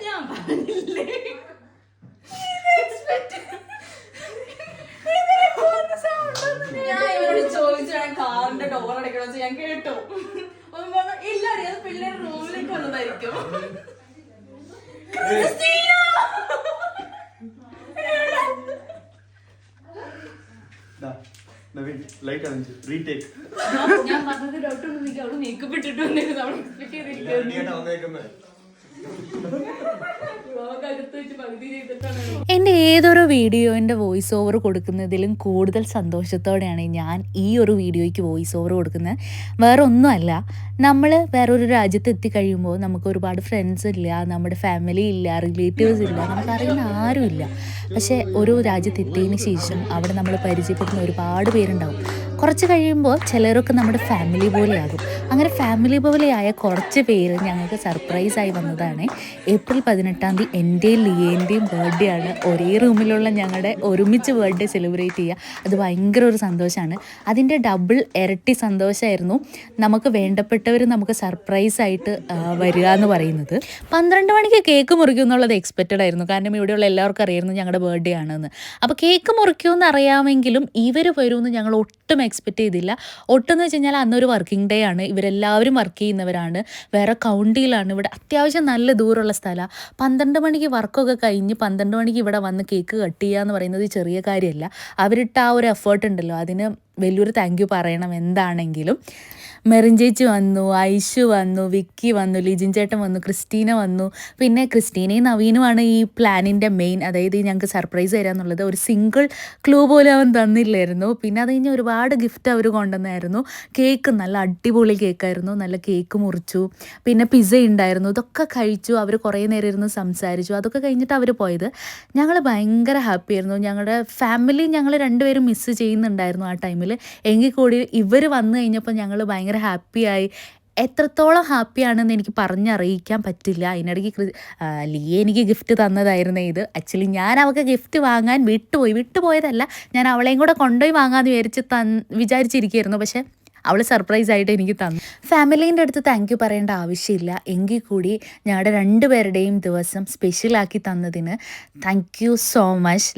ഞാൻ പറഞ്ഞില്ലേ ഞാൻ ഇവരോട് ചോദിച്ചു കാറിന്റെ ഡോർ അടയ്ക്കണോ ഞാൻ കേട്ടു. ഒന്ന് പറഞ്ഞു ഇല്ല അത് പിള്ളേർ റൂമിലേക്ക് വന്നതായിരിക്കും. ഞാൻ പറഞ്ഞത് ഡോക്ടർ അവള് മേക്കപ്പ് ഇട്ടിട്ട് വന്നേക്കുന്നത് അവൾ എക്സ്പെക്ട് ചെയ്തിരിക്കുന്നു. എൻ്റെ ഏതൊരു വീഡിയോൻ്റെ വോയിസ് ഓവർ കൊടുക്കുന്നതിലും കൂടുതൽ സന്തോഷത്തോടെയാണ് ഞാൻ ഈ ഒരു വീഡിയോയ്ക്ക് വോയിസ് ഓവർ കൊടുക്കുന്നത്. വേറെ ഒന്നുമല്ല, നമ്മൾ വേറൊരു രാജ്യത്ത് എത്തിക്കഴിയുമ്പോൾ നമുക്ക് ഒരുപാട് ഫ്രണ്ട്സ് ഇല്ല, നമ്മുടെ ഫാമിലി ഇല്ല, റിലേറ്റീവ്സ് ഇല്ല, നമുക്കറിയുന്ന ആരുമില്ല. പക്ഷേ ഒരു രാജ്യത്ത് എത്തിയതിന് ശേഷം അവിടെ നമ്മൾ പരിചയപ്പെടുന്ന ഒരുപാട് പേരുണ്ടാവും. കുറച്ച് കഴിയുമ്പോൾ ചിലരൊക്കെ നമ്മുടെ ഫാമിലി പോലെയാകും. അങ്ങനെ ഫാമിലി പോലെയായ കുറച്ച് പേര് ഞങ്ങൾക്ക് സർപ്രൈസായി വന്നതാണ്. ഏപ്രിൽ 18 എൻ്റെയും ലിയേൻ്റെയും ബർത്ത്ഡേ ആണ്. ഒരേ റൂമിലുള്ള ഞങ്ങളുടെ ഒരുമിച്ച് ബർത്ത്ഡേ സെലിബ്രേറ്റ് ചെയ്യുക, അത് ഭയങ്കര ഒരു സന്തോഷമാണ്. അതിൻ്റെ ഡബിൾ ഇരട്ടി സന്തോഷമായിരുന്നു നമുക്ക് വേണ്ടപ്പെട്ടവർ നമുക്ക് സർപ്രൈസായിട്ട് വരിക എന്ന് പറയുന്നത്. 12 മണിക്ക് കേക്ക് മുറിക്കും എന്നുള്ളത് എക്സ്പെക്റ്റഡ് ആയിരുന്നു, കാരണം ഇവിടെയുള്ള എല്ലാവർക്കും അറിയായിരുന്നു ഞങ്ങളുടെ ബർത്ത്ഡേ ആണെന്ന്. അപ്പോൾ കേക്ക് മുറിക്കുമെന്ന് അറിയാമെങ്കിലും ഇവർ വരുമെന്ന് ഞങ്ങൾ ഒട്ടും എക്സ്പെക്റ്റ് ചെയ്തില്ല. ഒട്ടെന്ന് വെച്ച് കഴിഞ്ഞാൽ അന്നൊരു വർക്കിംഗ് ഡേ ആണ്, ഇവരെല്ലാവരും വർക്ക് ചെയ്യുന്നവരാണ്, വേറെ കൗണ്ടിയിലാണ്. ഇവിടെ അത്യാവശ്യം നല്ല ദൂരമുള്ള സ്ഥലമാണ്. 12 മണിക്ക് വർക്കൊക്കെ കഴിഞ്ഞ് 12 മണിക്ക് ഇവിടെ വന്ന് കേക്ക് കട്ട് ചെയ്യുക എന്ന് പറയുന്നത് ചെറിയ കാര്യമല്ല. അവരിട്ട ആ ഒരു എഫേർട്ട് ഉണ്ടല്ലോ, അതിന് വലിയൊരു താങ്ക് യു പറയണം. എന്താണെങ്കിലും മെറിൻ ചേച്ചി വന്നു, ഐഷു വന്നു, വിക്കി വന്നു, ലിജിൻ ചേട്ടൻ വന്നു, ക്രിസ്റ്റീന വന്നു. പിന്നെ ക്രിസ്റ്റീനയും നവീനുമാണ് ഈ പ്ലാനിൻ്റെ മെയിൻ, അതായത് ഞങ്ങൾക്ക് സർപ്രൈസ് തരാമെന്നുള്ളത്. ഒരു സിംഗിൾ ക്ലൂ പോലും അവൻ തന്നില്ലായിരുന്നു. പിന്നെ അത് കഴിഞ്ഞ് ഒരുപാട് ഗിഫ്റ്റ് അവർ കൊണ്ടുവന്നായിരുന്നു. കേക്ക് നല്ല അടിപൊളി കേക്കായിരുന്നു, നല്ല കേക്ക് മുറിച്ചു. പിന്നെ പിസ്സ ഉണ്ടായിരുന്നു, ഇതൊക്കെ കഴിച്ചു. അവർ കുറേ നേരം ഇരുന്ന് സംസാരിച്ചു. അതൊക്കെ കഴിഞ്ഞിട്ട് അവർ പോയത്. ഞങ്ങൾ ഭയങ്കര ഹാപ്പി ആയിരുന്നു. ഞങ്ങളുടെ ഫാമിലി ഞങ്ങൾ രണ്ടുപേരും മിസ്സ് ചെയ്യുന്നുണ്ടായിരുന്നു ആ ടൈമിൽ. എങ്കിൽ കൂടി ഇവർ വന്നു കഴിഞ്ഞപ്പോൾ ഞങ്ങൾ ഭയങ്കര ഹാപ്പിയായി. എത്രത്തോളം ഹാപ്പിയാണെന്ന് എനിക്ക് പറഞ്ഞറിയിക്കാൻ പറ്റില്ല. അതിനിടയ്ക്ക് ലിയ എനിക്ക് ഗിഫ്റ്റ് തന്നതായിരുന്നു ഇത്. ആക്ച്വലി ഞാൻ അവൾക്ക് ഗിഫ്റ്റ് വാങ്ങാൻ വിട്ടുപോയതല്ല, ഞാൻ അവളെയും കൂടെ കൊണ്ടുപോയി വാങ്ങാമെന്ന് വിചാരിച്ചിരിക്കുകയായിരുന്നു. പക്ഷേ അവൾ സർപ്രൈസായിട്ട് എനിക്ക് തന്നു. ഫാമിലീൻ്റെ അടുത്ത് താങ്ക് യു പറയേണ്ട ആവശ്യമില്ല. എങ്കിൽ കൂടി ഞങ്ങളുടെ രണ്ടുപേരുടെയും ദിവസം സ്പെഷ്യലാക്കി തന്നതിന് താങ്ക് യു സോ മച്ച്.